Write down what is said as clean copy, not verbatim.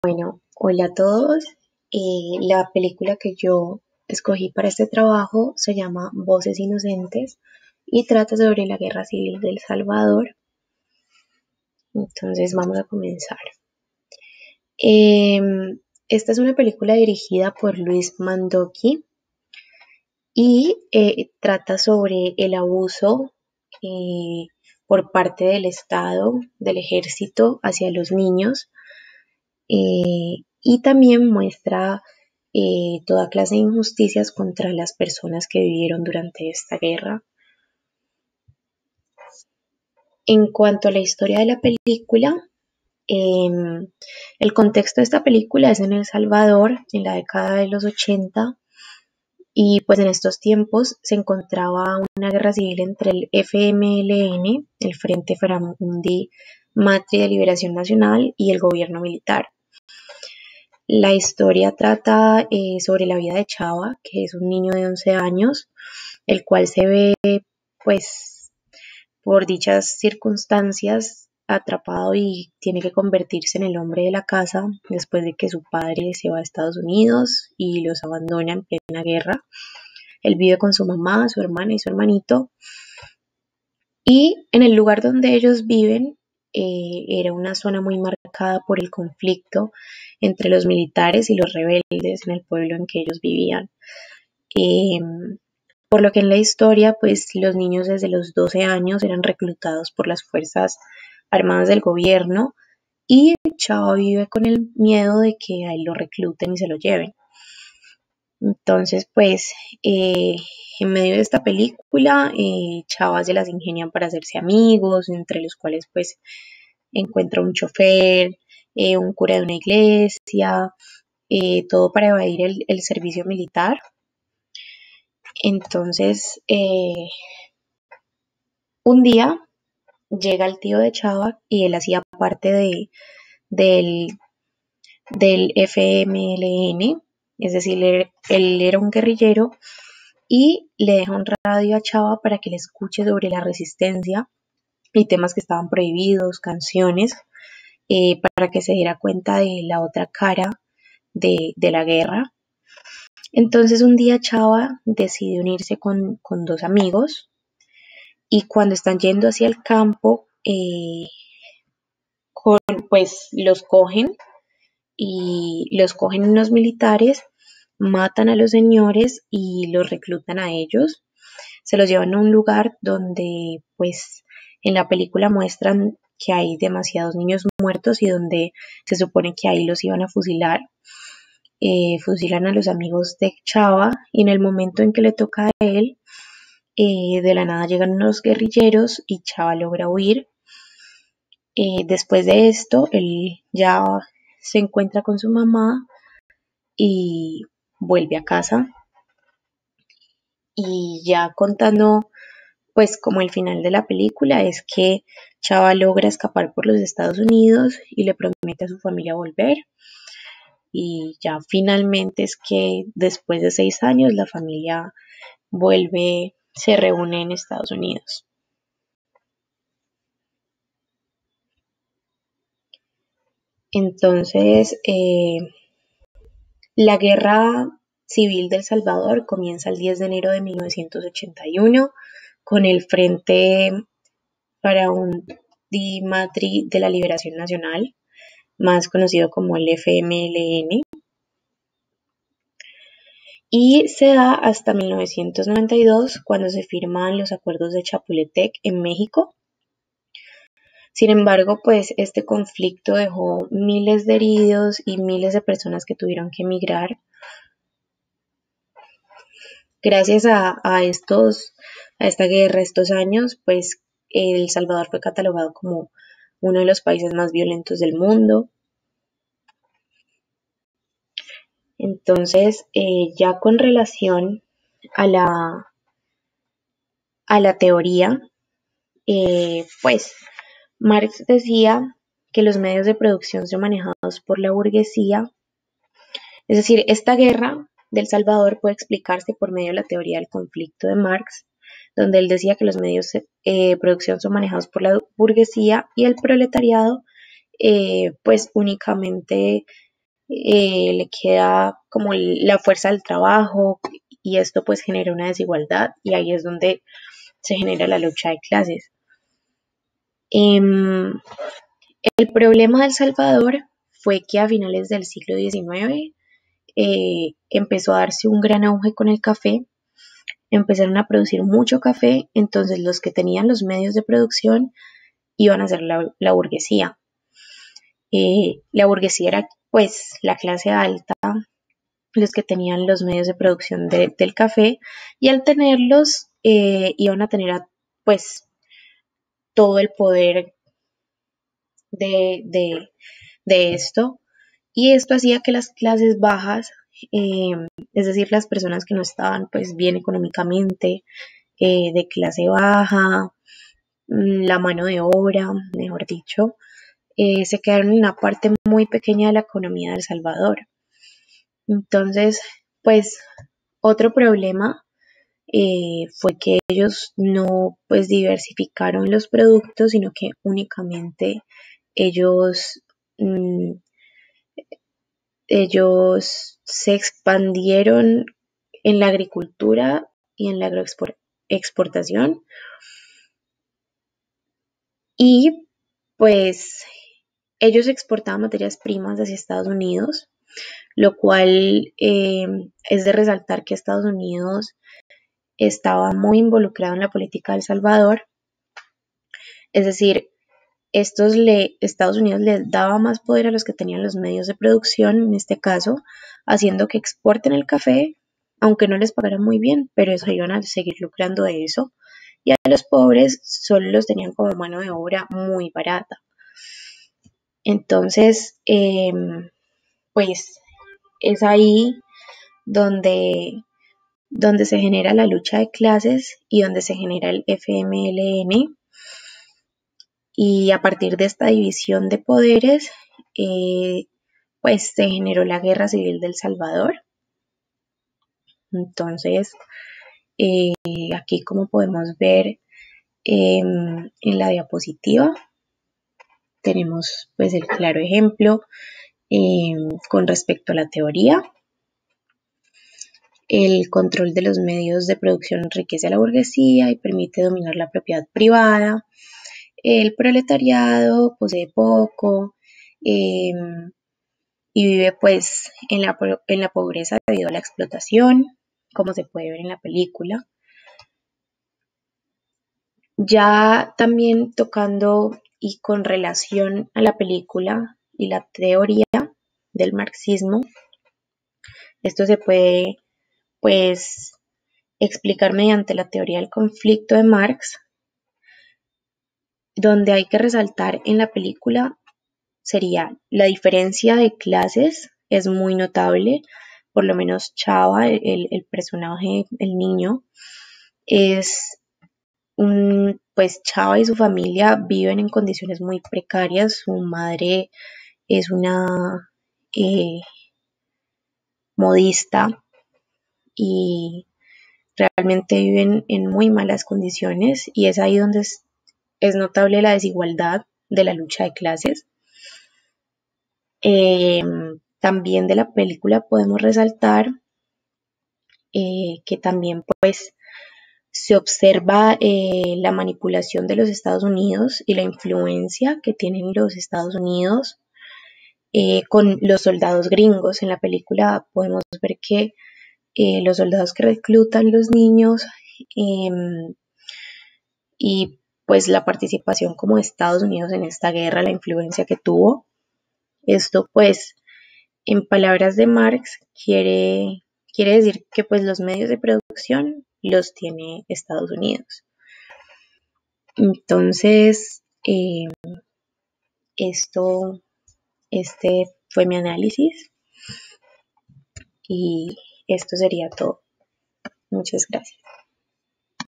Bueno, hola a todos. La película que yo escogí para este trabajo se llama Voces Inocentes y trata sobre la Guerra Civil de El Salvador. Entonces vamos a comenzar. Esta es una película dirigida por Luis Mandoki y trata sobre el abuso eh, por parte del Estado, del ejército hacia los niños, y también muestra toda clase de injusticias contra las personas que vivieron durante esta guerra. En cuanto a la historia de la película, el contexto de esta película es en El Salvador, en la década de los 80, y pues en estos tiempos se encontraba una guerra civil entre el FMLN, el Frente Faramundi Matri de Liberación Nacional, y el gobierno militar. La historia trata sobre la vida de Chava, que es un niño de 11 años, el cual se ve, pues, por dichas circunstancias atrapado y tiene que convertirse en el hombre de la casa después de que su padre se va a Estados Unidos y los abandona en plena guerra. Él vive con su mamá, su hermana y su hermanito. Y en el lugar donde ellos viven era una zona muy marcada por el conflicto entre los militares y los rebeldes en el pueblo en que ellos vivían. Eh, por lo que en la historia, pues los niños desde los 12 años eran reclutados por las fuerzas armadas del gobierno y Chava vive con el miedo de que a él lo recluten y se lo lleven. Entonces, pues, en medio de esta película, Chava se las ingenian para hacerse amigos, entre los cuales, pues, encuentra un chofer, un cura de una iglesia, todo para evadir el servicio militar. Entonces, un día llega el tío de Chava y él hacía parte del, del FMLN, es decir, él era un guerrillero y le deja un radio a Chava para que le escuche sobre la resistencia y temas que estaban prohibidos, canciones, para que se diera cuenta de la otra cara de la guerra. Entonces un día Chava decide unirse con dos amigos y cuando están yendo hacia el campo, pues los cogen unos militares, matan a los señores y los reclutan a ellos. Se los llevan a un lugar donde, pues, en la película muestran que hay demasiados niños muertos y donde se supone que ahí los iban a fusilar. Fusilan a los amigos de Chava y en el momento en que le toca a él, de la nada llegan unos guerrilleros y Chava logra huir. Después de esto, él ya se encuentra con su mamá y vuelve a casa. Y ya contando, pues como el final de la película es que Chava logra escapar por los Estados Unidos y le promete a su familia volver. Y ya finalmente es que después de 6 años la familia vuelve, se reúne en Estados Unidos. Entonces, la guerra civil del Salvador comienza el 10 de enero de 1981 con el Frente Faramundi Matri de la Liberación Nacional, más conocido como el FMLN, y se da hasta 1992 cuando se firman los acuerdos de Chapultepec en México. Sin embargo, pues este conflicto dejó miles de heridos y miles de personas que tuvieron que emigrar. Gracias a esta guerra, estos años, pues El Salvador fue catalogado como uno de los países más violentos del mundo. Entonces, ya con relación a la teoría, pues Marx decía que los medios de producción son manejados por la burguesía. Es decir, esta guerra del Salvador puede explicarse por medio de la teoría del conflicto de Marx, donde él decía que los medios de producción son manejados por la burguesía y el proletariado, pues únicamente le queda como la fuerza del trabajo y esto pues genera una desigualdad y ahí es donde se genera la lucha de clases. Em, el problema de El Salvador fue que a finales del siglo XIX empezó a darse un gran auge con el café, empezaron a producir mucho café, entonces los que tenían los medios de producción iban a ser la burguesía. La burguesía era pues la clase alta, los que tenían los medios de producción del café y al tenerlos iban a tener pues todo el poder de, de, de esto y esto hacía que las clases bajas, eh, es decir, las personas que no estaban pues bien económicamente, de clase baja, la mano de obra, mejor dicho, se quedaron en una parte muy pequeña de la economía de El Salvador. Entonces, pues otro problema fue que ellos no pues diversificaron los productos, sino que únicamente ellos, mm, ellos se expandieron en la agricultura y en la agroexportación y pues ellos exportaban materias primas hacia Estados Unidos, lo cual es de resaltar que Estados Unidos estaba muy involucrado en la política de El Salvador, es decir, Estados Unidos les daba más poder a los que tenían los medios de producción, en este caso, haciendo que exporten el café, aunque no les pagaran muy bien, pero eso iban a seguir lucrando de eso. Y a los pobres solo los tenían como mano de obra muy barata. Entonces, pues es ahí donde, donde se genera la lucha de clases y donde se genera el FMLN. Y a partir de esta división de poderes, eh, pues se generó la Guerra Civil del Salvador. Entonces, aquí como podemos ver en la diapositiva, tenemos pues el claro ejemplo con respecto a la teoría. El control de los medios de producción enriquece a la burguesía y permite dominar la propiedad privada. El proletariado posee poco y vive pues en la pobreza debido a la explotación, como se puede ver en la película. Ya también tocando y con relación a la película y la teoría del marxismo, esto se puede pues explicar mediante la teoría del conflicto de Marx, donde hay que resaltar en la película sería la diferencia de clases es muy notable, por lo menos Chava, el personaje, el niño, es pues Chava y su familia viven en condiciones muy precarias, su madre es una eh, modista y realmente viven en muy malas condiciones y es ahí donde es notable la desigualdad de la lucha de clases. Eh, también de la película podemos resaltar que también pues se observa la manipulación de los Estados Unidos y la influencia que tienen los Estados Unidos con los soldados gringos. En la película podemos ver que los soldados que reclutan los niños y pues la participación como de Estados Unidos en esta guerra, la influencia que tuvo. Esto pues en palabras de Marx quiere decir que pues los medios de producción los tiene Estados Unidos. Entonces, este fue mi análisis y esto sería todo. Muchas gracias.